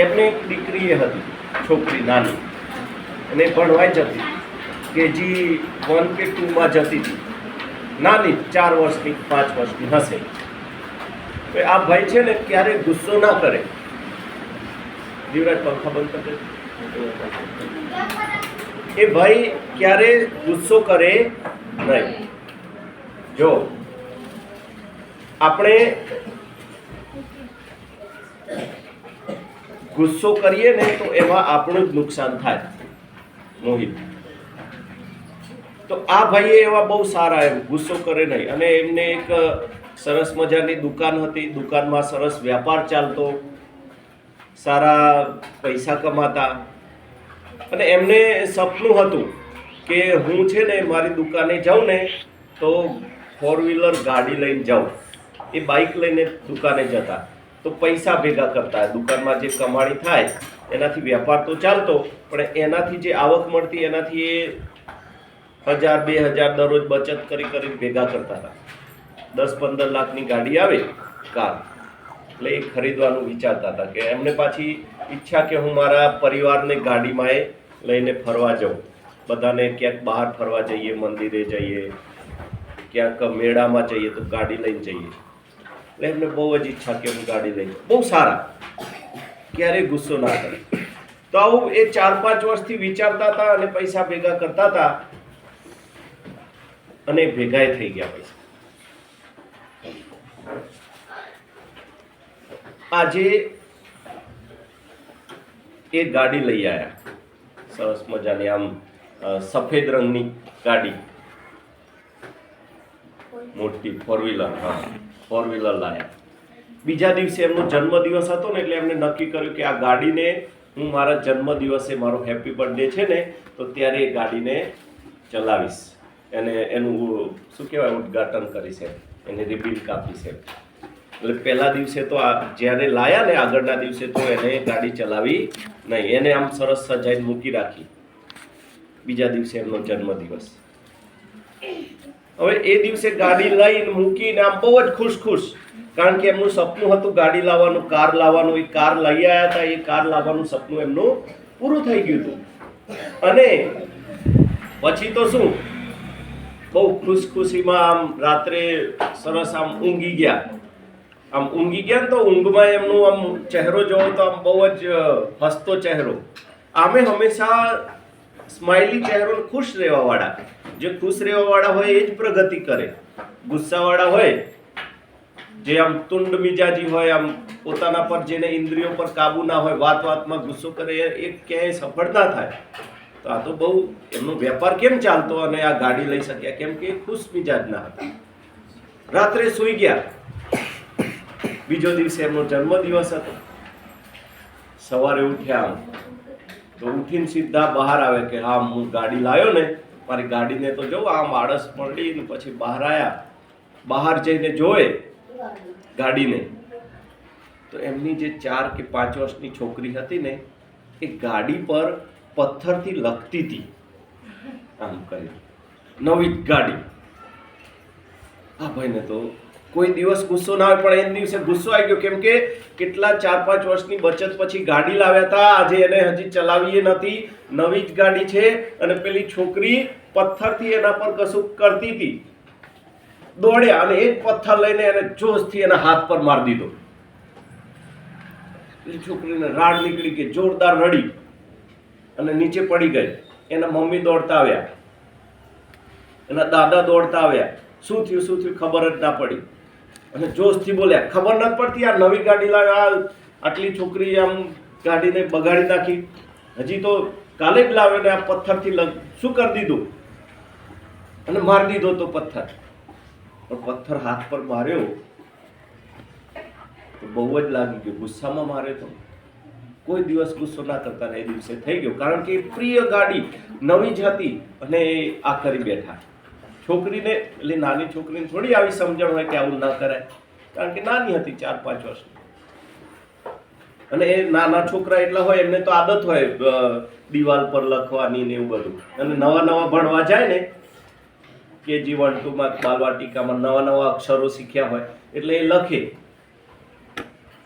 એમને એક દીકરી હતી, છોકરી નાની, અને ભણવાય જતી, KG1 કે 2માં જતી હતી, નાની 4 વર્ષની 5 વર્ષની હશે. તો આ ભાઈ છે ને ક્યારેય ગુસ્સો ના કરે. જીવરાજ પંખા બંધ કરે. એ ભાઈ ક્યારે ગુસ્સો કરે નહીં. જો આપણે ગુસ્સો કરીએ ને તો એમાં આપણું જ નુકસાન થાય. મોહિત, તો આ ભાઈએ એવા બહુ સારા, એમ ગુસ્સો કરે નહીં. અને એમને એક સરસ મજાની દુકાન હતી, દુકાનમાં સરસ વ્યાપાર ચાલતો, સારા પૈસા કમાતા. અને એમને સપનું હતું કે હું છે ને મારી દુકાને જાઉં ને તો 4-વ્હીલર ગાડી લઈને જાઉં. એ બાઇક લઈને દુકાને જતા, તો પૈસા ભેગા કરતા, દુકાનમાં જે કમાણી થાય એનાથી વ્યાપાર તો ચાલતો, પણ એનાથી જે આવક મળતી એનાથી એ 1000-2000 દરરોજ બચત કરી ભેગા કરતા હતા. 10-15 લાખની ગાડી આવે, કાર, એટલે એ ખરીદવાનું વિચારતા હતા. કે એમને પાછી ઈચ્છા કે હું મારા પરિવારને ગાડીમાં એ લઈને ફરવા જાઉં, બધાને ક્યાંક બહાર ફરવા જઈએ, મંદિરે જઈએ, ક્યાંક મેળામાં જઈએ તો ગાડી લઈને જઈએ. એટલે એમને બહુ જ ઈચ્છા કે હું ગાડી લઈને. બહુ સારા, ક્યારેય ગુસ્સો ના કરે. તો આવું એ 4-5 વર્ષથી વિચારતા હતા અને પૈસા ભેગા કરતા હતા, અને ભેગાય થઈ ગયા પૈસા. આજે એ ગાડી લઈ આવ્યા, સરસ મજાની, આમ સફેદ રંગની ગાડી, મોટી 4-વ્હીલર. હા, 4-વ્હીલર લાયા. બીજા દિવસે એમનો જન્મદિવસ હતો ને, એટલે એમને નક્કી કર્યું કે આ ગાડીને હું મારા જન્મદિવસે, મારો હેપી બર્થડે છે ને, તો ત્યારે એ ગાડીને ચલાવીશ, એને એનું શું કહેવાય, ઉદ્ઘાટન કરીશ, એને રિબીન કાપીશ. એટલે પહેલા દિવસે તો જ્યારે લાયા ને, આગળના દિવસે તો એને ગાડી ચલાવી નહીં, એને આમ સરસ સજાઈને મૂકી રાખી. બીજા દિવસે એમનો જન્મદિવસ. હવે એ દિવસે ગાડી લઈને મૂકીને આમ બહુ જ ખુશ, કારણ કે એમનું સપનું હતું ગાડી લાવવાનું, કાર લાવવાનું. એ કાર લઈ આવ્યા હતા, એ કાર લાવવાનું સપનું એમનું પૂરું થઈ ગયું હતું. અને પછી તો શું, બહુ ખુશીમાં આમ રાત્રે સરસ આમ ઊંઘી ગયા. આમ ઊંઘી ગયા ને તો ઊંઘમાં એમનું આમ ચહેરો જોવો તો આમ બહુ જ હસતો ચહેરો. આમે હંમેશા સ્માઇલી ચહેરો, ખુશ રહેવાવાળા. જે ખુશ રહેવાવાળા હોય એ જ પ્રગતિ કરે. ગુસ્સાવાળા હોય, જે આમ તુંડ મિજાજી હોય, આમ પોતાના પર, જેને ઇન્દ્રિયો પર કાબુ ના હોય, વાતમાં ગુસ્સો કરે, એ ક્યાંય સફળ ના થાય. તો આ તો બહુ, એમનો વેપાર કેમ ચાલતો અને આ ગાડી લઈ શક્યા? કેમ કે ખુશ મિજાજ ના હતા. રાત્રે સૂઈ ગયા. બીજો દિવસે એમનો જન્મદિવસ હતો. સવારે ઉઠ્યા, તો ઉઠીને સીધા બહાર આવે કે હા, હું ગાડી લાવ્યો ને, મારી ગાડીને તો જો આમ આળસ પડી. ને પછી બહાર આવ્યા. બહાર જઈને જોવે ગાડીને, તો એમની જે 4 કે 5 વર્ષની છોકરી હતી ને, એ ગાડી પર પથ્થરથી લખતી હતી, આમ કરી, નવી ગાડી. આ ભાઈને તો કોઈ દિવસ ગુસ્સો ના આવે, પણ એ દિવસે ગુસ્સો આવી ગયો. કેમ કે કેટલા 4-5 વર્ષની બચત પછી ગાડી લાવ્યા હતા, આજે એને હજી ચલાવીએ નથી, નવી જ ગાડી છે. અને પેલી છોકરી પથ્થરથી એના પર કશું કરતી હતી. દોડ્યા અને એક પથ્થર લઈને એને જોશથી એના હાથ પર મારી દીધો. એ છોકરીને રાડ નીકળી ગઈ, જોરદાર રડી અને નીચે પડી ગઈ. એના મમ્મી દોડતા આવ્યા, એના દાદા દોડતા આવ્યા. શું થયું ખબર જ ના પડી. અને જોશથી બોલ્યા, ખબર નથી પડતી આ નવી ગાડી લાવ્યા, આટલી છોકરી આમ ગાડીને બગાડી નાખી, હજી તો કાલે જ લાવ્યો ને આ પથ્થરથી શું કરી દીધું? અને મારી દીધો તો પથ્થર. પણ પથ્થર હાથ પર માર્યો તો બહુ જ લાગી ગયું. ગુસ્સામાં માર્યો તો કોઈ દિવસ ગુસ્સો ના કરતા ને એ દિવસે થઈ ગયો. કારણ કે પ્રિય ગાડી નવી જ હતી અને આ કરી બેઠા. છોકરીને, એટલે નાની છોકરીને થોડી આવી સમજણ હોય કે આવું ના કરાય, કારણ કે નાની હતી, 4-5 વર્ષની. અને એ નાના છોકરા એટલા હોય, એમને તો આદત હોય દિવાલ પર લખવાની ને એવું બધું. અને નવા ભણવા જાય ને, KG1 2માં બાલવાટિકામાં નવા અક્ષરો શીખ્યા હોય, એટલે એ લખે.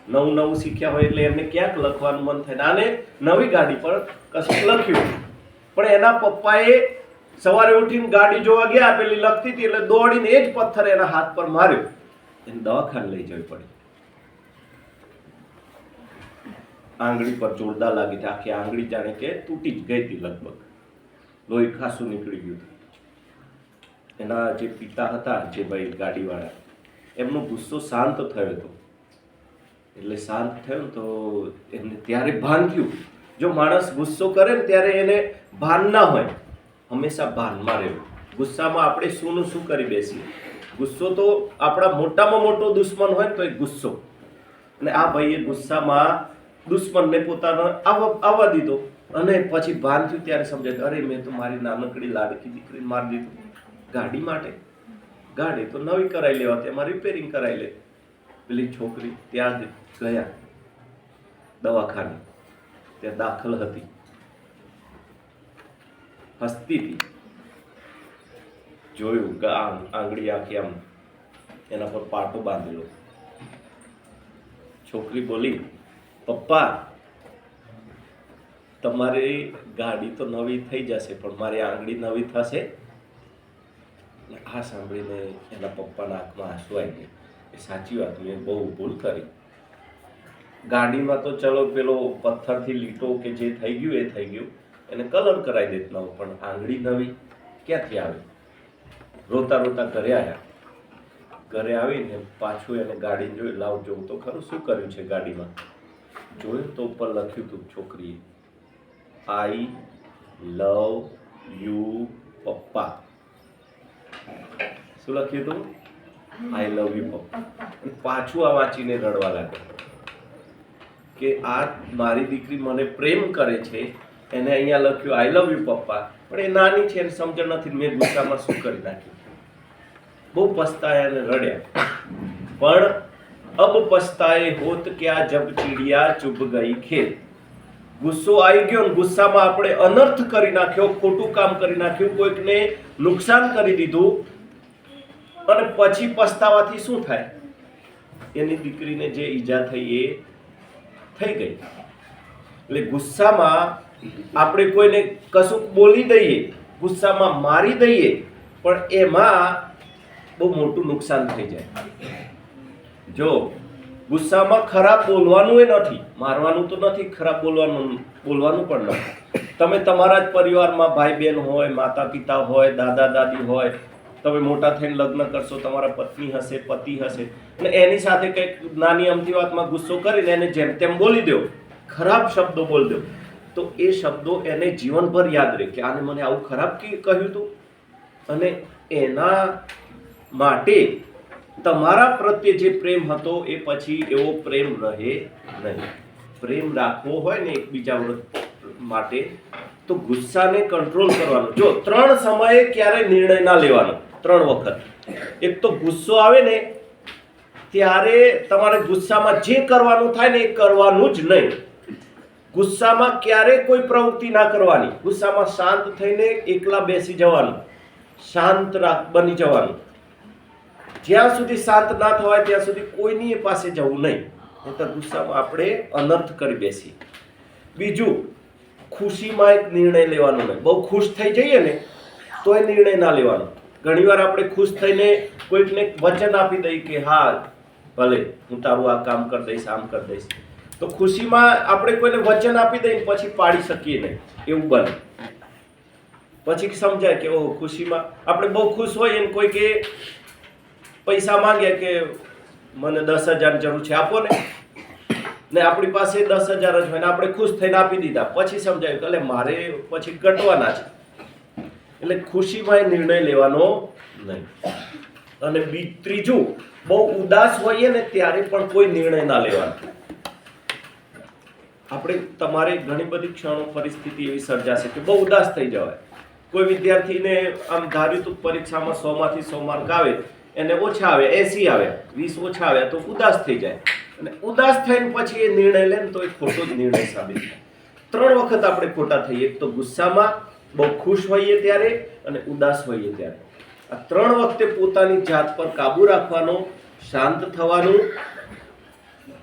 નવું નવું શીખ્યા હોય એટલે એમને ક્યાંક લખવાનું મન થાય. આને નવી ગાડી પર કશું લખ્યું, પણ એના પપ્પાએ સવારે ઉઠીને ગાડી જોવા ગયા, પેલી લખતી હતી એટલે દોડીને એ જ પથ્થર એના હાથ પર માર્યો, એને દવાખાને લઈ જવી પડી. આંગળી પર જોરદાર લાગી હતી, આખી આંગળી જાણે કે તૂટી જ ગઈ હતી, લગભગ લોહી ખાસું નીકળી ગયું હતું. એના જે પિતા હતા, જે ભાઈ ગાડીવાળા, એમનો ગુસ્સો શાંત થયો હતો. એટલે શાંત થયો તો એમને ત્યારે ભાન થયું. જો માણસ ગુસ્સો કરે ને ત્યારે એને ભાન ના હોય, હંમેશા ભાનમાં રહેવું. ગુસ્સામાં આપણે શું શું કરી બેસીએ. ગુસ્સો તો આપણા મોટામાં મોટો દુશ્મન હોય ને તો એ ગુસ્સો. અને આ ભાઈએ ગુસ્સામાં દુશ્મનને પોતાનો આવવા દીધો, અને પછી ભાન થયું ત્યારે સમજાય કે અરે મેં તો મારી નાનકડી લાડકી દીકરીને મારી દીધું ગાડી માટે. ગાડી તો નવી કરાવી લેવા, તેમાં રિપેરિંગ કરાવી લે. પેલી છોકરી ત્યાં જ ગયા દવાખાને, ત્યાં દાખલ હતી, હસતી હતી. જોયું કે આંગળી આખી આમ એના પર પાટો બાંધેલો. છોકરી બોલી, પપ્પા તમારી ગાડી તો નવી થઈ જશે, પણ મારી આંગળી નવી થશે? આ સાંભળીને એના પપ્પાના આંખમાં આંસુ આવી ગયા. એ સાચી વાત, મેં બહુ ભૂલ કરી. ગાડીમાં તો ચલો પેલો પથ્થરથી લીટો કે જે થઈ ગયું એ થઈ ગયું, એને કલર કરાવી દેત નવો, પણ આંગળી નવી ક્યાંથી આવે? રોતા રોતા ઘરે આવ્યા. ઘરે આવીને પાછું એને ગાડી જોઈ, લાવ જોઉં તો ખરું શું કર્યું છે ગાડીમાં. જોયું તો ઉપર લખ્યું હતું છોકરીએ, આઈ લવ યુ પપ્પા. શું લખ્યું હતું? આઈ લવ યુ પપ્પા. પાછું આ વાંચીને રડવા લાગ્યો કે આ મારી દીકરી મને પ્રેમ કરે છે, એને અહીંયા લખ્યું આઈ લવ યુ પપ્પા, પણ એ નાની છે, એને સમજણ નથી. મેં ગુસ્સામાં શું કરી નાખ્યું. બહુ પસ્તાયા અને રડ્યા. પણ અબ પસ્તાએ હોત ક્યા જબ ચીડિયા ચુભ ગઈ ખેત. ગુસ્સો આવી ગયો ને ગુસ્સામાં આપણે અનર્થ કરી નાખ્યો, ખોટું કામ કરી નાખ્યું, કોઈકને નુકસાન કરી દીધું, અને પછી પસ્તાવાથી શું થાય? એની દીકરીને જે ઈજા થઈ એ થઈ ગઈ. એટલે ગુસ્સામાં આપણે કોઈને કશું બોલી દઈએ, ગુસ્સામાં મારી દઈએ, પણ એમાં બહુ મોટું નુકસાન થઈ જાય. જો ગુસ્સામાં ખરાબ બોલવાનું એ નથી, મારવાનું તો નથી, ખરાબ બોલવાનું પણ નથી. તમે તમારા જ પરિવારમાં ભાઈ બહેન હોય, માતા પિતા હોય, દાદા દાદી હોય, તમે મોટા થઈને લગ્ન કરશો, તમારા પત્ની હશે, પતિ હશે, અને એની સાથે કંઈક નાની અમથી વાતમાં ગુસ્સો કરીને એને જેમ તેમ બોલી દો, ખરાબ શબ્દો બોલી દો, તો એ શબ્દો એને જીવનભર યાદ રહે કે આને મને આવું ખરાબ કહ્યું હતું. અને એના માટે તમારા પ્રત્યે જે પ્રેમ હતો એ પછી એવો પ્રેમ રહે નહીં. પ્રેમ રાખવો હોય ને એકબીજા માટે તો ગુસ્સાને કંટ્રોલ કરવાનો. જો 3 સમયે ક્યારે નિર્ણય ના લેવાનો, 3 વખત. એક તો ગુસ્સો આવે ને ત્યારે તમારે ગુસ્સામાં જે કરવાનું થાય ને એ કરવાનું જ નહીં. ગુસ્સામાં ક્યારે કોઈ પ્રવૃત્તિ ના કરવાની. ગુસ્સામાં શાંત થઈને એકલા બેસી જવાનું, શાંત બની જવાનું. જ્યાં સુધી શાંત ના થવાય ત્યાં સુધી કોઈની પાસે જવું નહીં, નહીં તો ગુસ્સામાં આપણે અનર્થ કરી બેસી. બીજું, ખુશીમાં એક નિર્ણય લેવાનો નહીં. બહુ ખુશ થઈ જઈએ ને તો એ નિર્ણય ના લેવાનો. ઘણીવાર આપણે ખુશ થઈને કોઈકને વચન આપી દઈએ કે હા ભલે હું તારું આ કામ કરી દઈશ, આમ કરી દઈશ, તો ખુશીમાં આપણે કોઈને વચન આપી દઈએ પછી પાડી શકીએ નહીં, એવું બને. પછી સમજાય કે ઓહ, ખુશીમાં આપણે બહુ ખુશ હોઈએ ને કોઈ કે પૈસા માંગે કે મને 10,000 જરૂર છે, આપો ને આપણી પાસે 10,000 જ હોય ને આપણે ખુશ થઈને આપી દીધા, પછી સમજાયું કે એટલે મારે પછી ઘટવાના છે. એટલે ખુશીમાં એ નિર્ણય લેવાનો નહીં. અને ત્રીજું, બહુ ઉદાસ હોઈએ ને ત્યારે પણ કોઈ નિર્ણય ના લેવાનો. તમારે ઘણી બધી ક્ષણો પરિસ્થિતિ એવી સર્જાશે કે બહુ ઉદાસ થઈ જવાય. કોઈ વિદ્યાર્થીને આમ ધાર્યું તો પરીક્ષામાં 100 માંથી 100 માર્ક આવે, એને ઓછા આવે, 80 આવે, 20 ઓછા આવે તો ઉદાસ થઈ જાય. અને ઉદાસ થઈને પછી એ નિર્ણય લે ને તો એ ખોટો જ નિર્ણય સાબિત થાય. 3 વખત આપણે ખોટા થઈએ. એક તો ગુસ્સામાં, બહુ ખુશ હોઈએ ત્યારે, અને ઉદાસ હોઈએ ત્યારે. આ 3 વખતે પોતાની જાત પર કાબુ રાખવાનો, શાંત થવાનું,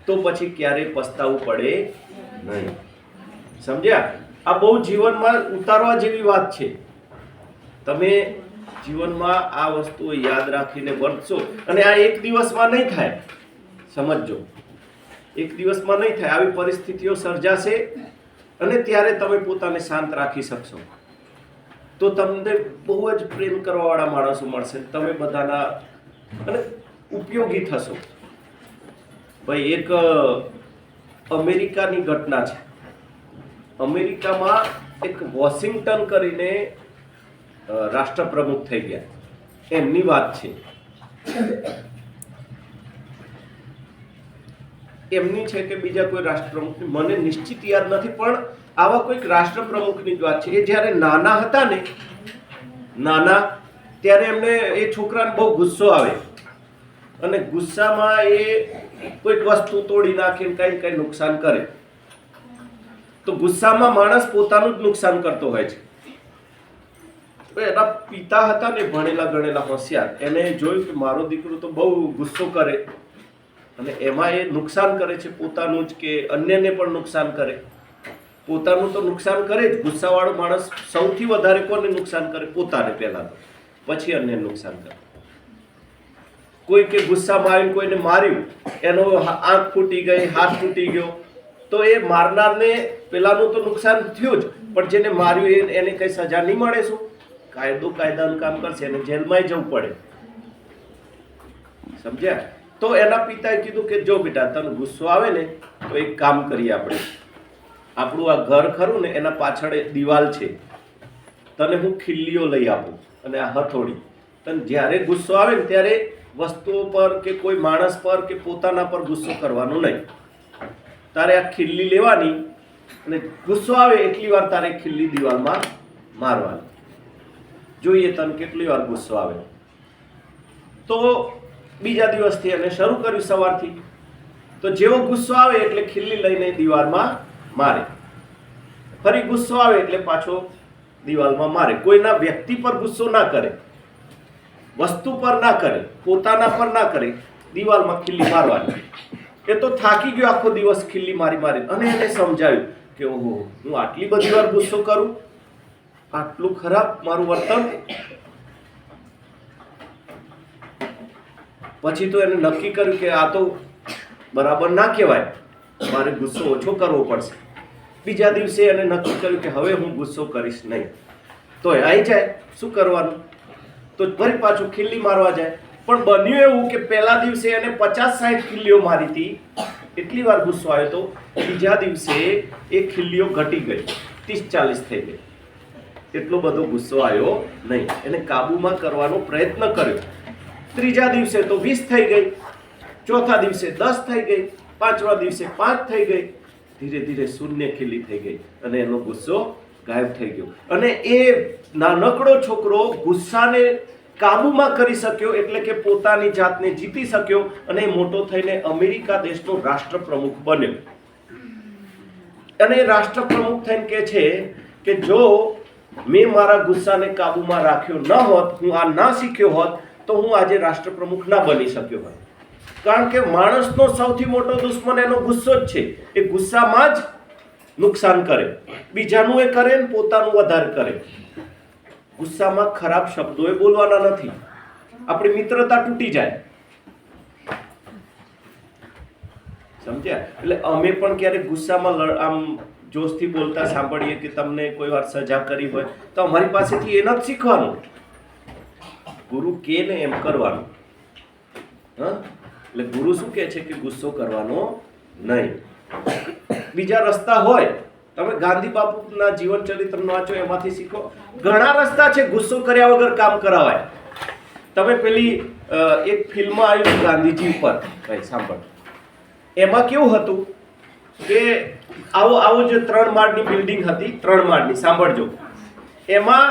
તો પછી ક્યારેય પસ્તાવું પડે નહીં. સમજ્યા? આ બહુ જીવનમાં ઉતારવા જેવી વાત છે. તમે જીવનમાં આ વસ્તુઓ યાદ રાખીને વર્તશો, અને આ એક દિવસમાં નહીં થાય, સમજજો. એક દિવસમાં નહીં થાય. આવી પરિસ્થિતિઓ સર્જાશે અને ત્યારે તમે પોતાને શાંત રાખી શકશો તો તમને બહુ જ પ્રેમ કરવાવાળા માણસો મળશે. તમે બધાના અને ઉપયોગી થશો. ભાઈ, એક અમેરિકાની ઘટના છે. અમેરિકામાં એક વોશિંગ્ટન કરીને રાષ્ટ્રપ્રમુખ થઈ ગયા, એમની વાત છે. એમની છે કે બીજા કોઈ રાષ્ટ્રપ્રમુખની મને નિશ્ચિત યાદ નથી, પણ આવા કોઈક રાષ્ટ્રપ્રમુખની જ વાત છે. એ જ્યારે નાના હતા ને, ત્યારે એમને એ છોકરાને બહુ ગુસ્સો આવે અને ગુસ્સામાં એ કોઈક વસ્તુ તોડી નાખે, કઈ નુકસાન કરે. તો ગુસ્સામાં માણસ પોતાનું જ નુકસાન કરતો હોય છે. એના પિતા હતા ને, ભણેલા ગણેલા હોશિયાર, એને જોયું કે મારો દીકરો તો બહુ ગુસ્સો કરે અને એમાં એ નુકસાન કરે છે પોતાનું જ કે અન્યને પણ નુકસાન કરે. પોતાનું તો નુકસાન કરે જ. ગુસ્સાવાળો માણસ સૌથી વધારે કોને નુકસાન કરે? પોતાને પહેલા તો, પછી અન્યને નુકસાન કરે. કોઈ કે ગુસ્સામાં આવીને કોઈને માર્યું, એનો આંખ ફૂટી ગઈ, હાથ તૂટી ગયો, તો એ મારનારને પેલાનું તો નુકસાન થયું જ, પણ જેને માર્યું એને કઈ સજા નહીં મળે? શું કાયદાનું કામ કરશે, એને જેલમાં જવું પડે. સમજ્યા? તો એના પિતાએ કીધું કે જો બેટા, તને ગુસ્સો આવે ને તો એક કામ કરીએ આપણે. આપણું આ ઘર ખરું ને, એના પાછળ એક દિવાલ છે, તને હું ખીલ્લીઓ લઈ આપું અને આ હથોડી. તને જ્યારે ગુસ્સો આવે ને ત્યારે વસ્તુઓ પર કે કોઈ માણસ પર કે પોતાના પર ગુસ્સો કરવાનો નહીં. તારે આ ખીલ્લી લેવાની અને ગુસ્સો આવે એટલી વાર તારે ખીલ્લી દિવાલમાં મારવાની. જોઈએ તને કેટલી વાર ગુસ્સો આવે. તો બીજા દિવસથી એને શરૂ કર્યું સવારથી. તો જેવો ગુસ્સો આવે એટલે ખીલ્લી લઈને દિવાલમાં મારે. ફરી ગુસ્સો આવે એટલે પાછો દિવાલમાં મારે. કોઈના વ્યક્તિ પર ગુસ્સો ના કરે, વસ્તુ પર ના કરે, પોતાના પર ના કરે, દિવાલમાં ખીલ્લી મારવાની. એ તો થાકી ગયો આખો દિવસ ખીલ્લી મારી મારી, અને એને સમજાવ્યું કે ઓહો, હું આટલી બધી વાર ગુસ્સો કરું, આટલું ખરાબ મારું વર્તન. પછી તો એને નક્કી કર્યું કે આ તો બરાબર ના કહેવાય, મારે ગુસ્સો ઓછો કરવો પડશે. બીજા દિવસે એને નક્કી કર્યું કે હવે હું ગુસ્સો કરીશ નહીં. તો આવી જાય, શું કરવાનું? તો ફરી પાછું ખીલ્લી મારવા જાય. પણ બન્યું એવું કે પહેલા દિવસે એને 50-60 ખીલ્લીઓ મારી હતી, એટલી વાર ગુસ્સો આવ્યો તો બીજા દિવસે એ ખીલ્લીઓ ઘટી ગઈ, 30-40 થઈ ગઈ. એટલો બધો ગુસ્સો આવ્યો નહીં. એને કાબુમાં કરવાનો પ્રયત્ન કર્યો. ત્રીજા દિવસે તો 20 થઈ ગઈ, ચોથા દિવસે 10 થઈ ગઈ, પાંચમા દિવસે 5 થઈ ગઈ. ધીરે ધીરે શૂન્ય ખીલ્લી થઈ ગઈ અને એનો ગુસ્સો ગાયબ થઈ ગયો. અને એ નાનકડો છોકરો ગુસ્સાને કાબુમાં કરી શક્યો, એટલે કે પોતાની જાતને જીતી શક્યો અને મોટો થઈને અમેરિકા દેશનો રાષ્ટ્રપ્રમુખ બન્યો. અને રાષ્ટ્રપ્રમુખ થઈને કહે છે કે જો મેં મારા ગુસ્સાને કાબુમાં રાખ્યો ન હોત, હું આ ના શીખ્યો હોત, તો હું આજે રાષ્ટ્રપ્રમુખ ના બની શક્યો હોત. કારણ કે માણસનો સૌથી મોટો દુશ્મન એનો ગુસ્સો જ છે. એ ગુસ્સામાં જ નુકસાન કરે, બીજાનું એ કરે ને પોતાનું વધારે કરે. ગુસ્સામાં ખરાબ શબ્દો એ બોલવાના નથી, આપણી મિત્રતા તૂટી જાય. સમજ્યા? એટલે અમે પણ ક્યારેક ગુસ્સામાં આમ જોશથી બોલતા સાંભળીએ કે તમને કોઈ વાર સજા કરી હોય તો અમારી પાસેથી એના જ શીખવાનું. ગુરુ કે ને એમ કરવાનું. એટલે ગુરુ શું કહે છે કે ગુસ્સો કરવાનો નહીં. બીજા રસ્તા હોય, તમે ગાંધી બાપુના જીવન ચરિત્ર વાંચો, એમાંથી શીખો. ઘણા રસ્તા છે ગુસ્સો કર્યા વગર કામ કરાવાય. તમે પેલી એક ફિલ્મ આવી ગાંધીજી ઉપર, ભાઈ સાંભળ, એમાં કેવું હતું કે આવો જે 3 માળની બિલ્ડિંગ હતી, 3 માળની, સાંભળજો. એમાં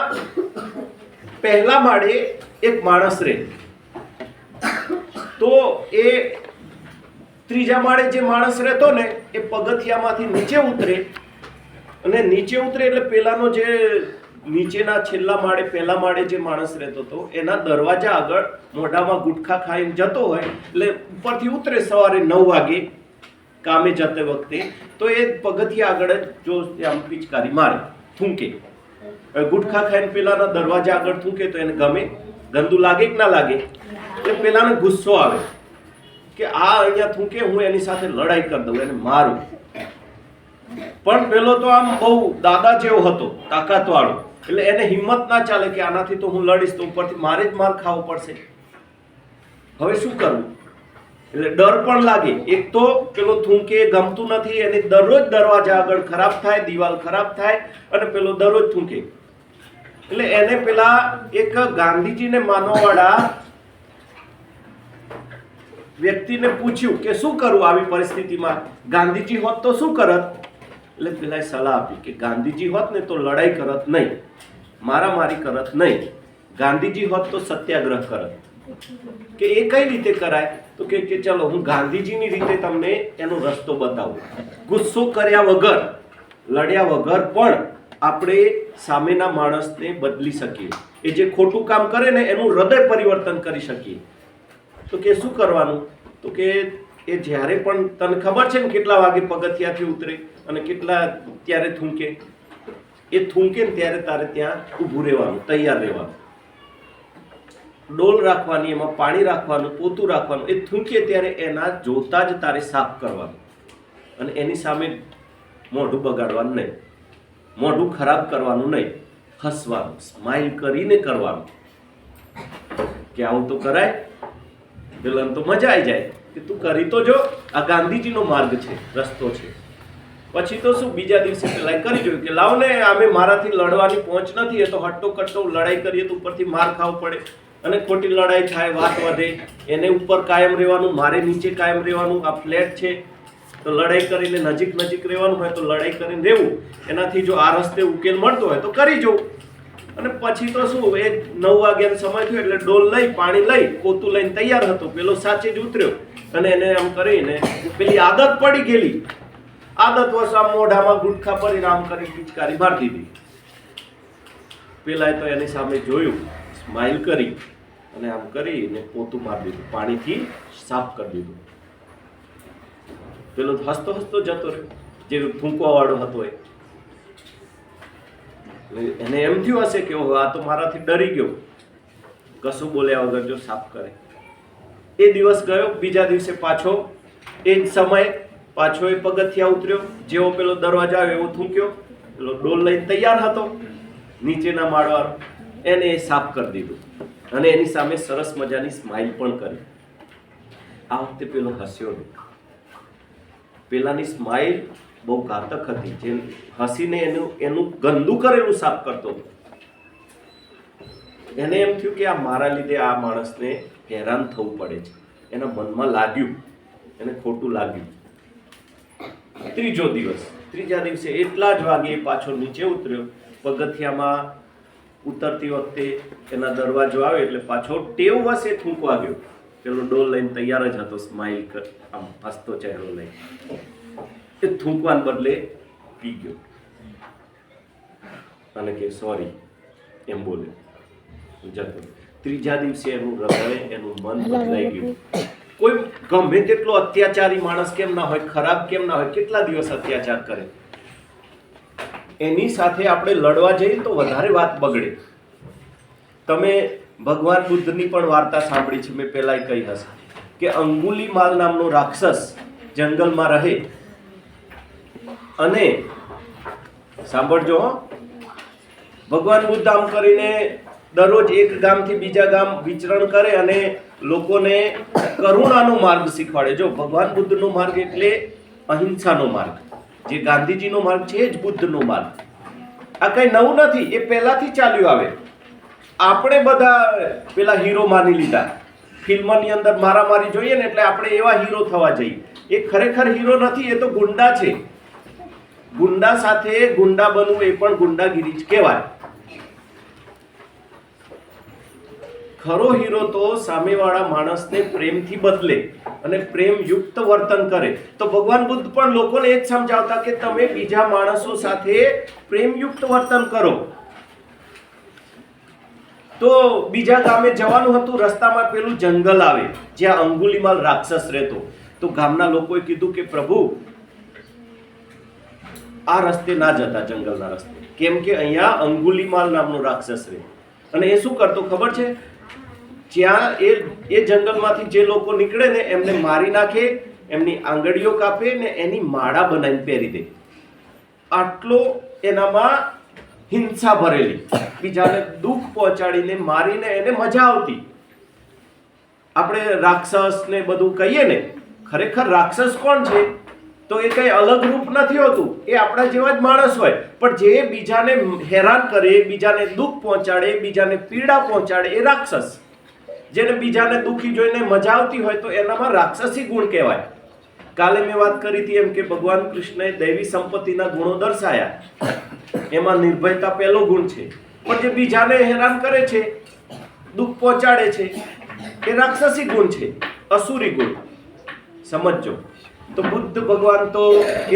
પહેલા માળે એક માણસ રહે, તો એ ત્રીજા માળે જે માણસ રહેતો ને એ પગથિયામાંથી નીચે ઉતરે, અને નીચે ઉતરે એટલે પેલાનો જે નીચેના છેલ્લા માળે પહેલા માળે જે માણસ રહેતો હતો એના દરવાજા આગળ મોઢામાં ગુટખા ખાઈને જતો હોય, એટલે ઉપરથી ઉતરે સવારે 9 વાગે કામે જતે વખતે, તો એ પગથિયા આગળ જ જો આમ પિચકારી મારે, થૂંકે. ગુટખા ખાઈને પેલાના દરવાજા આગળ થૂંકે તો એને ગમે? ગંદુ લાગે કે ના લાગે? એટલે પેલાને ગુસ્સો આવે કે આ અહીંયા થૂંકે, હું એની સાથે લડાઈ કરી દઉં, એને મારું. પણ પેલો તો આમ બહુ દાદા જેવો હતો, તાકાતવાળો, એટલે એને હિંમત ના ચાલે કે આનાથી તો હું લડીશ તો ઉપરથી મારે જ માર ખાવો પડશે. હવે શું કરવું? એટલે ડર પણ લાગે. એક તો પેલો થૂંકે ગમતું નથી, એને દરરોજ દરવાજા આગળ ખરાબ થાય, દિવાલ ખરાબ થાય, અને પેલો દરરોજ થૂંકે. એટલે એને પેલા એક ગાંધીજીને માનવાવાળા વ્યક્તિને પૂછ્યું કે શું કરું આવી પરિસ્થિતિમાં? ગાંધીજી હોત તો શું કરત? એટલે પેલા સલાહ આપી કે ગાંધીજી હોત ને તો લડાઈ કરત નહીં, મારામારી કરત નહીં. ગાંધીજી હોત તો સત્યાગ્રહ કરત. કે એ કઈ રીતે કરાય? તો કે ચલો હું ગાંધીજીની રીતે તમને એનો રસ્તો બતાવું. ગુસ્સો કર્યા વગર, લડ્યા વગર પણ આપણે સામેના માણસને બદલી શકીએ. એ જે ખોટું કામ કરે ને એનું હૃદય પરિવર્તન કરી શકીએ. તો કે શું કરવાનું? તો કે એ જ્યારે પણ તને ખબર છે ને કેટલા વાગે પગથિયાથી ઉતરે અને કેટલા ત્યારે થૂંકે, એ થૂંકે ને ત્યારે તારે ત્યાં ઊભું રહેવાનું, તૈયાર રહેવાનું. ડોલ રાખવાની, એમાં પાણી રાખવાનું, પોતું રાખવાનું. એ થૂંકે ત્યારે એના જોતા જ તારે સાફ કરવાનું અને એની સામે મોઢું બગાડવાનું નહીં, મોઢું ખરાબ કરવાનું નહીં, હસવાનું, સ્માઇલ કરીને કરવાનું. કે આવું તો કરાય? પેલા તો મજા આવી જાય કે તું કરી તો જો, આ ગાંધીજીનો માર્ગ છે, રસ્તો છે. પછી તો શું, બીજા દિવસે પેલા કરી જોયું કે લાવ ને આમે મારાથી લડવાની પહોંચ નથી, એ તો હટ્ટો કટ્ટો લડાઈ કરીએ તો ઉપરથી માર ખાવો પડે અને ખોટી લડાઈ થાય, વાત વધે. એને ઉપર કાયમ રહેવાનું, મારે નીચે કાયમ રહેવાનું. આ ફ્લેટ છે તો લડાઈ કરીને નજીક નજીક રહેવાનું હોય તો લડાઈ કરીને રહેવું. એનાથી જો આ રસ્તે ઉકેલ મળતો હોય તો કરી જવું. અને પછી તો શું, એ 9 વાગ્યાનો સમય થયો એટલે ડોલ લઈ, પાણી લઈ, પોતું લઈને તૈયાર હતો. પેલો સાચે જ ઉતર્યો અને એને આમ કરીને પેલી આદત પડી ગયેલી, આદત વશ આમ મોઢામાં ગુટખા પડીને આમ કરી પિચકારી મારી દીધી. પેલાએ તો એની સામે જોયું, સ્માઇલ કરી અને આમ કરીને પોતું મારી દીધું, પાણીથી સાફ કરી દીધું. પેલો હસતો હસતો જતો રહ્યો, જે થૂંકવા વાળો હતો એ. એને એમ થયું હશે કે આ તો મારાથી ડરી ગયો, કશું બોલ્યા વગર જો સાફ કરે. એ દિવસ ગયો. બીજા દિવસે પાછો એ જ સમય પાછો એ પગથિયા ઉતર્યો. જેવો પેલો દરવાજા આવ્યો એવો થૂંક્યો. પેલો ડોલ લઈને તૈયાર હતો નીચેના માળવાળો, એને એ સાફ કરી દીધું અને એની સામે સરસ મજાની સ્માઇલ પણ કરી. આ વખતે પેલો હસ્યો નહીં. પેલાની સ્માઇલ બહુ ઘાતક હતી. જે હસીને એનું ગંદુ કરેલું સાફ કરતો હતો. એને એમ થયું કે આ મારા લીધે આ માણસને હેરાન થવું પડે છે. એના મનમાં લાગ્યું, એને ખોટું લાગ્યું. ત્રીજો દિવસ, ત્રીજા દિવસે એટલા જ વાગે પાછો નીચે ઉતર્યો. પગથિયામાં ઉતરતી વખતે એના દરવાજો આવે એટલે પાછો ટેવ વશે થૂંકવા ગયો. પેલો ડોલ લઈને તૈયાર જ હતો, સ્માઇલ કર, આમ હસતો ચહેરો લઈ. એ થૂંકવાને બદલે પી ગયો અને કે સોરી એમ બોલ્યો, જતો. ત્રીજા દિવસે એનું હૃદય, એનું મન બદલાઈ ગયું. કોઈ ગમે તેટલો અત્યાચારી માણસ કેમ ના હોય, ખરાબ કેમ ના હોય, કેટલા દિવસ અત્યાચાર કરે, એની સાથે આપણે લડવા જઈએ તો વધારે વાત બગડે. તમે ભગવાન બુદ્ધની પણ વાર્તા સાંભળી છે, મેં પહેલા કહી હશે કે અંગુલીમાલ નામનો રાક્ષસ જંગલમાં રહે અને સાંભળજો, ભગવાન બુદ્ધ આમ કરીને દરરોજ એક ગામથી બીજા ગામ વિચરણ કરે અને લોકોને કરુણાનો માર્ગ શીખવાડે. જો ભગવાન બુદ્ધનો માર્ગ એટલે અહિંસાનો માર્ગ, જે ગાંધીજીનો માર્ગ છે એ જ બુદ્ધનો માર્ગ. આ કઈ નવું નથી, એ પહેલાથી ચાલ્યું આવે. આપણે બધા પેલા હીરો માની લીધા. ફિલ્મની અંદર મારામારી જોઈએ ને એટલે આપણે એવા હીરો થવા જઈએ. એ ખરેખર હીરો નથી, એ તો ગુંડા છે. ગુંડા સાથે ગુંડા બનવું એ પણ ગુંડાગીરી જ કહેવાય. ખરો હીરો તો સામેવાળા માણસને પ્રેમથી બદલે અને પ્રેમયુક્ત વર્તન કરે. તો ભગવાન બુદ્ધ પણ લોકોને એ જ સમજાવતા કે તમે બીજા માણસો સાથે પ્રેમયુક્ત વર્તન કરો. તો બીજા ગામે જવાનું હતું, રસ્તામાં પેલું જંગલ આવે જ્યાં અંગુલીમાલ રાક્ષસ રહેતો. તો ગામના લોકોએ કીધું કે પ્રભુ આ રસ્તે ના જતા, જંગલના રસ્તે, કેમ કે અહીંયા અંગુલીમાલ નામનો રાક્ષસ રહે. અને એ શું કરતો ખબર છે? જ્યાં એ જંગલમાંથી જે લોકો નીકળે ને એમને મારી નાખે, એમની આંગળીઓ કાપે ને એની માળા બનાવીને પહેરી દે. આટલો એનામાં હિંસા ભરેલી, બીજાને દુઃખ પહોંચાડીને મારીને એને મજા આવતી. આપણે રાક્ષસ ને બધું કહીએ ને, ખરેખર રાક્ષસ કોણ છે? તો એ કઈ અલગ રૂપ નથી હોતું, એ આપણા જેવા જ માણસ હોય, પણ જે બીજાને હેરાન કરે, બીજાને દુઃખ પહોંચાડે, બીજાને પીડા પહોંચાડે, એ રાક્ષસ. જેને બીજાને દુઃખી જોઈને મજા આવતી હોય તો એનામાં રાક્ષસી ગુણ કહેવાય. કાલે મેં વાત કરી હતી એમ કે ભગવાન કૃષ્ણએ દૈવી સંપત્તિના ગુણો દર્શાયા, એમાં નિર્ભયતા પહેલો ગુણ છે. પણ જે બીજાને હેરાન કરે છે, દુઃખ પહોંચાડે છે, એ રાક્ષસી ગુણ છે, અસુરી ગુણ. સમજજો. તો બુદ્ધ ભગવાન તો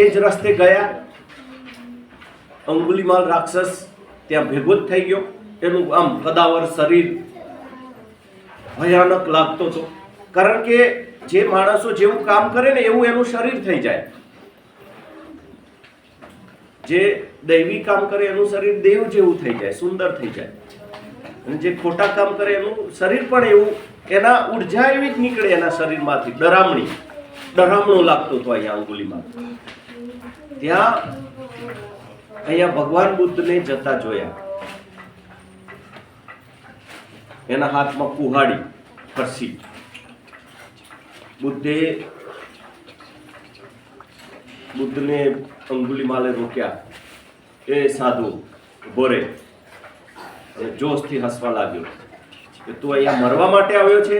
એ જ રસ્તે ગયા. અંગુલીમાલ રાક્ષસ ત્યાં ભેગો જ થઈ ગયો. એનું આમ કદાવર શરીર ભયાનક લાગતો હતો, કારણ કે જે માણસો જેવું કામ કરે ને એવું એનું શરીર થઈ જાય. જે દૈવી કામ કરે એનું શરીર દેવ જેવું થઈ જાય, સુંદર થઈ જાય. અને જે ખોટા કામ કરે એનું શરીર પણ એવું, એના ઉર્જા એવી જ નીકળે એના શરીરમાંથી, ડરામણો લાગતો હતો અહીંયા અંગુલીમાલ. ત્યાં અહીંયા ભગવાન બુદ્ધને જતા જોયા. એના હાથમાં કુહાડી, ફરસી. બુદ્ધને અંગુલીમાલે રોક્યા. એ સાધુ ઉભો રહે અને જોશથી હસવા લાગ્યો કે તું અહીંયા મરવા માટે આવ્યો છે?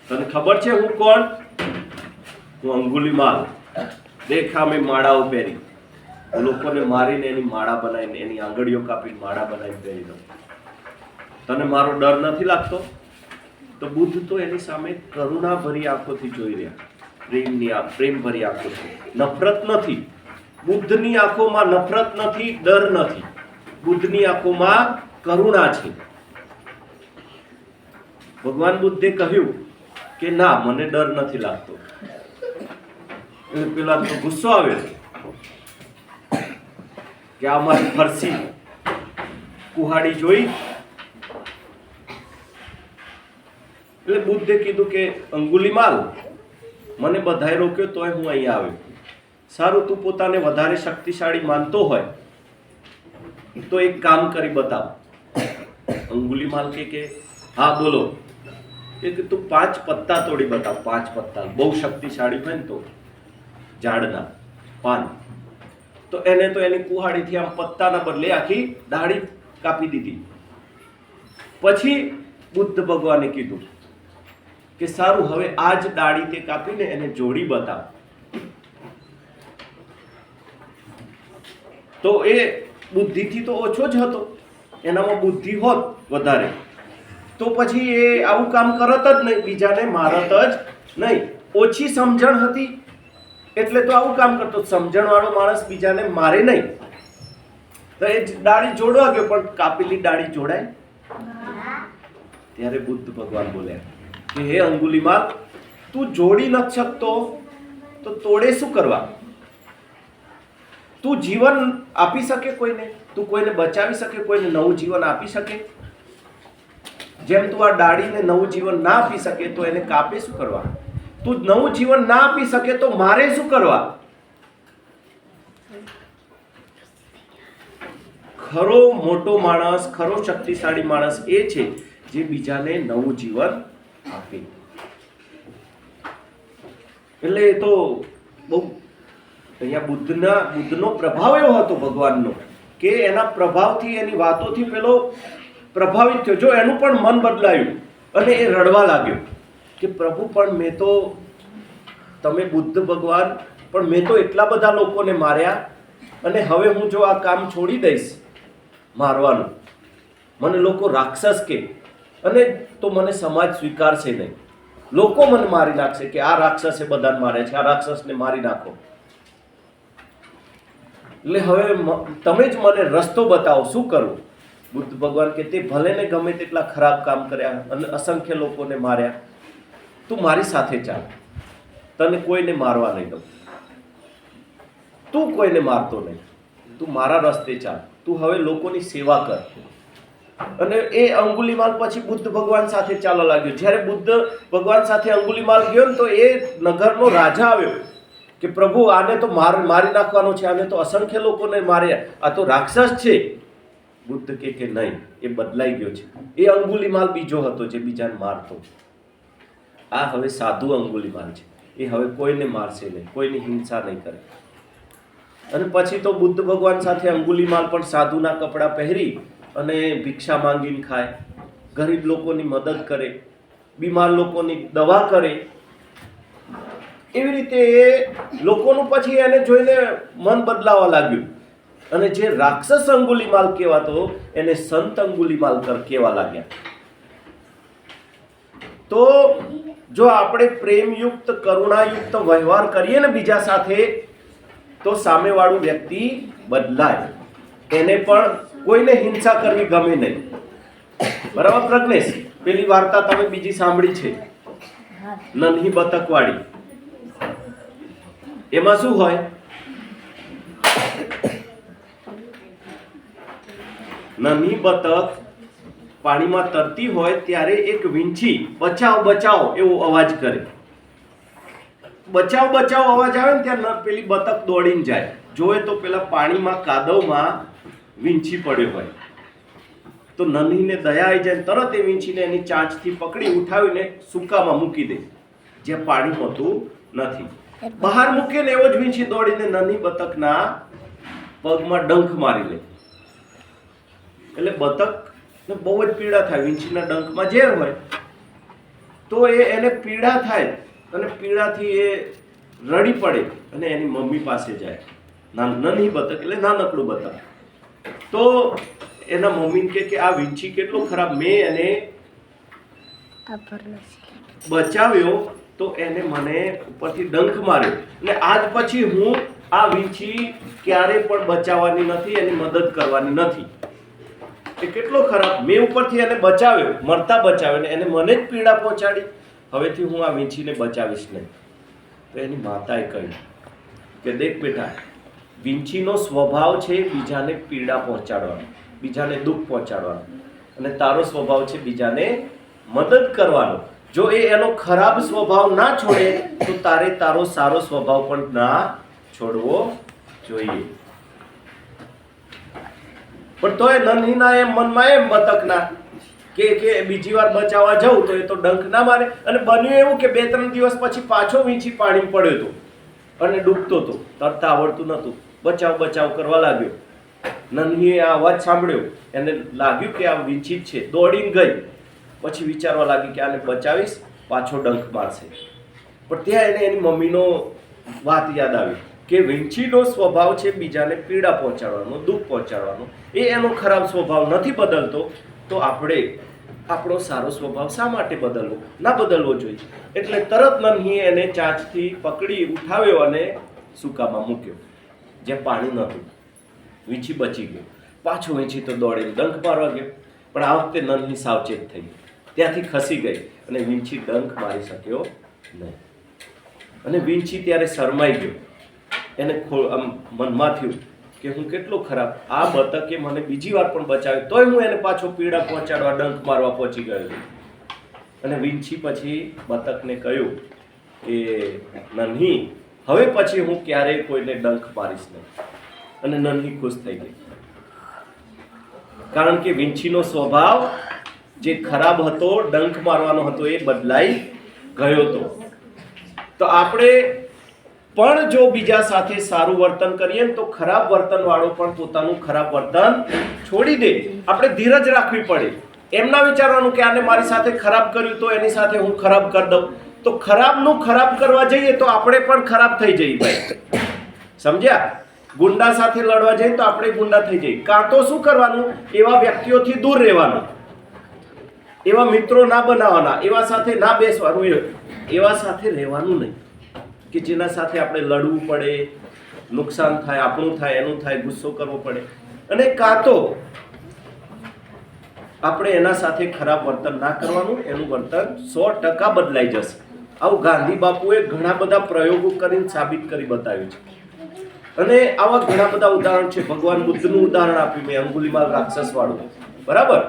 તને ખબર છે હું કોણ? હું અંગુલીમાલ. દેખા મેં માળાઓ પહેરી, લોકોને મારીને એની માળા બનાવીને, એની આંગળીઓ કાપીને માળા બનાવીને પહેરી દઉં. તને મારો ડર નથી લાગતો? તો બુદ્ધ તો એની સામે કરુણા ભરી આંખોથી જોઈ રહ્યા, પ્રેમ ભરી આંખોથી. નફરત નથી. બુદ્ધની આંખોમાં નફરત નથી, ડર નથી. બુદ્ધની આંખોમાં કરુણા છે. ભગવાન બુદ્ધે કહ્યું કે ના, મને ડર નથી લાગતો. પેલા તો ગુસ્સો આવ્યો કે આ મારી ફરસી કુહાડી જોઈ. એટલે બુદ્ધે કીધું કે અંગુલીમાલ, મને બધાએ રોક્યો તોય હું અહીંયા આવ્યો. સારું, તું પોતાને વધારે શક્તિશાળી માનતો હોય તો એક કામ કરી બતાવ. અંગુલીમાલ કે હા બોલો. કે તું 5 પત્તા તોડી બતાવ. 5 પત્તા બહુ શક્તિશાળી હોય ને તો, ઝાડના પાન. તો એને તો એની કુહાડીથી આમ પત્તાના બદલે આખી ડાળી કાપી દીધી. પછી બુદ્ધ ભગવાને કીધું કે સારું, હવે આ જ ડાળી તે કાપીને એને જોડી બતાવ. તો એ બુદ્ધિથી તો ઓછો જ હતો, એનામાં બુદ્ધિ હોત વધારે તો પછી એ આવું કામ કરત જ નહીં, બીજાને મારત જ નહીં. ઓછી સમજણ હતી એટલે તો આવું કામ કરતો. સમજણવાળો માણસ બીજાને મારે નહીં. તો એ ડાળી જોડવા ગયો, પણ કાપેલી ડાળી જોડાય? ત્યારે બુદ્ધ ભગવાન બોલ્યા કે હે અંગુલીમાલ, તું જોડી નથી શકતો તો તોડે શું કરવા? તું જીવન આપી શકે કોઈને? તું કોઈને બચાવી શકે? કોઈને નવું જીવન આપી શકે? જેમ તું આ ડાળીને નવું જીવન ના આપી શકે તો એને કાપે શું કરવા? તું નવું જીવન ના આપી શકે તો મારે શું કરવા? ખરો મોટો માણસ, ખરો શક્તિશાળી માણસ એ છે જે બીજાને નવું જીવન આપે. એટલે એ તો બહુ અહીંયા બુદ્ધનો પ્રભાવ એવો હતો ભગવાનનો કે એના પ્રભાવથી, એની વાતોથી પેલો પ્રભાવિત થયો. જો એનું પણ મન બદલાયું અને એ રડવા લાગ્યો કે પ્રભુ, પણ મેં તો, તમે બુદ્ધ ભગવાન, પણ મેં તો એટલા બધા લોકોને માર્યા, અને હવે હું જો આ કામ છોડી દઈશ મારવાનું, મને લોકો રાક્ષસ કે, અને તો મને સમાજ સ્વીકારશે નહીં. લોકો મને મારી નાખશે કે આ રાક્ષસે બધાને મારે છે, આ રાક્ષસને મારી નાખો. એટલે હવે તમે જ મને રસ્તો બતાવો, શું કરું? બુદ્ધ ભગવાન કે તે ભલે ને ગમે તેટલા ખરાબ કામ કર્યા અને અસંખ્ય લોકોને માર્યા, તું મારી સાથે ચાલ. તને કોઈને મારવા નહીં દઉં, તું કોઈને મારતો નહીં, તું મારા રસ્તે ચાલ, તું હવે લોકોની સેવા કર. અને એ અંગુલીમાલ પછી બુદ્ધ ભગવાન સાથે ચાલવા લાગ્યો. જ્યારે બુદ્ધ ભગવાન સાથે અંગુલીમાલ ગયો ને તો એ નગરનો રાજા આવ્યો કે પ્રભુ આને તો મારી નાખવાનો છે, આને તો અસંખ્ય લોકોને માર્યા, આ તો રાક્ષસ છે. બુદ્ધ કે નહીં, એ બદલાઈ ગયો છે. એ અંગુલીમાલ બીજો હતો જે બીજાને મારતો. આ હવે સાધુ અંગુલીમાલ છે. એ હવે કોઈને મારશે નહીં, કોઈની હિંસા નહીં કરે. અને પછી તો બુદ્ધ ભગવાન સાથે અંગુલીમાલ પણ સાધુના કપડાં પહેરી અને ભિક્ષા માંગીને ખાય, ગરીબ લોકોની મદદ કરે, બીમાર લોકોની દવા કરે. એવી રીતે એ લોકોનું પછી એને જોઈને મન બદલાવા લાગ્યું. અને જે રાક્ષસ અંગુલીમાલ કહેવાતો એને સંત અંગુલીમાલ કહેવા લાગ્યા. તો જો આપણે પ્રેમયુક્ત કરુણાયુક્ત વ્યવહાર કરીએ ને બીજા સાથે, તો સામેવાળું વ્યક્તિ બદલાય. એને પણ કોઈને હિંસા કરવી ગમે નહીં. બરાબર પ્રજ્ઞેશ? પેલી વાર્તા તમે બીજી સાંભળી છે, નન્હી બતક વાળી. એમાં શું હોય? નન્હી બતક પાણીમાં તરતી હોય ત્યારે એક વીંછી બચાવ બચાવ એવો અવાજ કરે. બચાવ બચાવ અવાજ આવે ને ત્યાં પેલી બતક દોડીને જાય, જોવે તો પેલા પાણીમાં કાદવમાં વીંછી પડ્યો હોય. તો નન્હીને દયા આવી જાય, તરત એ વીંછીને એની ચાંચથી પકડી ઉઠાવીને સૂકામાં મૂકી દે, જ્યાં પાણી હોતું નથી. બહાર મૂકે ને એવો જ વીંછી દોડીને નન્હી બતકના પગમાં ડંખ મારી લે. એટલે બતકને બહુ જ પીડા થાય. વીંછીના ડંખમાં ઝેર હોય તો એને પીડા થાય અને પીડાથી એ રડી પડે અને એની મમ્મી પાસે જાય. નન્હી બતક એટલે નાનકડું બતક. તો એના મમ્મીને કે આ વીંછી કેટલો ખરાબ, મેં એને બચાવ્યો તો એને મને ઉપરથી ડંખ માર્યો, અને આજ પછી હું આ વીંછી ક્યારે પણ બચાવવાની નથી, એની મદદ કરવાની નથી. એ કેટલો ખરાબ, મેં ઉપરથી એને બચાવ્યો, મરતા બચાવ્યો, ને એને મને જ પીડા પહોંચાડી. હવેથી હું આ વીંછીને બચાવીશ નહીં. તો એની માતાએ કહ્યું કે દેખ બેટા, વીંછીનો સ્વભાવ છે બીજાને પીડા પહોંચાડવાનો, બીજાને દુઃખ પહોંચાડવાનો, અને તારો સ્વભાવ છે બીજાને મદદ કરવાનો. જો એ એનો ખરાબ સ્વભાવ ના છોડે તો તારે તારો સારો સ્વભાવ પણ ના છોડવો જોઈએ. પણ તોય નન્હીના એમ મનમાં એમ બતકના કે બીજી વાર બચાવવા જાઉં તો એ તો ડંખ ના મારે. અને બન્યું એવું કે 2-3 દિવસ પછી પાછો વીંછી પાણી પડ્યો હતો અને ડૂબતો હતો, તરતા આવડતું નહોતું, બચાવ બચાવ કરવા લાગ્યો. નન્હીએ આ અવાજ સાંભળ્યો, એને લાગ્યું કે આ વીંછી જ છે, દોડીને ગઈ. પછી વિચારવા લાગી કે આને બચાવીશ, પાછો ડંખ મારશે. પણ ત્યાં એને એની મમ્મીનો વાત યાદ આવી કે વીંછીનો સ્વભાવ છે બીજાને પીડા પહોંચાડવાનો, દુઃખ પહોંચાડવાનો. એ એનો ખરાબ સ્વભાવ નથી બદલતો, તો આપણે આપણો સારો સ્વભાવ શા માટે બદલવો? ના બદલવો જોઈએ. એટલે તરત નન્હીએ એને ચાંચથી પકડી ઉઠાવ્યો અને સૂકામાં મૂક્યો, જ્યાં પાણી નહોતું. વીંછી બચી ગયો. પાછો વીંછી તો દોડીને ડંખ મારવા ગયો, પણ આ વખતે નન્હી સાવચેત થઈ, ત્યાંથી ખસી ગઈ અને વીંછી ડંખ મારી શક્યો નહીં. અને વીંછી ત્યારે શરમાઈ ગયો. એને આમ મનમાં થયું કે હું કેટલો ખરાબ, આ બતકે મને બીજી વાર પણ બચાવ્યો, તોય હું એને પાછો પીડા પહોંચાડવા, ડંખ મારવા પહોંચી ગયો. અને વીંછી પછી બતકને કહ્યું કે નન્હી, હવે પછી હું ક્યારેય કોઈને ડંખ મારીશ નહીં. અને નન્હી ખુશ થઈ ગઈ, કારણ કે વીંછીનો સ્વભાવ જે ખરાબ હતો, ડંખ મારવાનો હતો, એ બદલાઈ ગયો હતો. તો આપણે પણ જો બીજા સાથે સારું વર્તન કરીએ તો ખરાબ વર્તન વાળો પણ પોતાનું ખરાબ વર્તન છોડી દે. આપણે ધીરજ રાખવી પડે. એમ ના વિચારવાનું કે આને મારી સાથે ખરાબ કર્યું તો એની સાથે હું ખરાબ કરી દઉં. તો ખરાબનું ખરાબ કરવા જઈએ તો આપણે પણ ખરાબ થઈ જઈએ ભાઈ, સમજ્યા? ગુંડા સાથે લડવા જઈએ તો આપણે ગુંડા થઈ જઈએ. કાં તો શું કરવાનું? એવા વ્યક્તિઓથી દૂર રહેવાનું, એવા મિત્રો ના બનાવવાના, એવા સાથે ના બેસવાનું, એવા સાથે રહેવાનું નહીં કે જેના સાથે આપણે લડવું પડે, નુકસાન થાય, આપણું થાય, એનું થાય, ગુસ્સો કરવો પડે. અને કાં તો આપણે એના સાથે ખરાબ વર્તન ના કરવાનું, એનું વર્તન 100% બદલાઈ જશે. આવું ગાંધી બાપુએ ઘણા બધા પ્રયોગો કરીને સાબિત કરી બતાવ્યું છે અને આવા ઘણા બધા ઉદાહરણ છે. ભગવાન બુદ્ધનું ઉદાહરણ આપ્યું મેં, અંગુલીમાલ રાક્ષસ વાળું, બરાબર.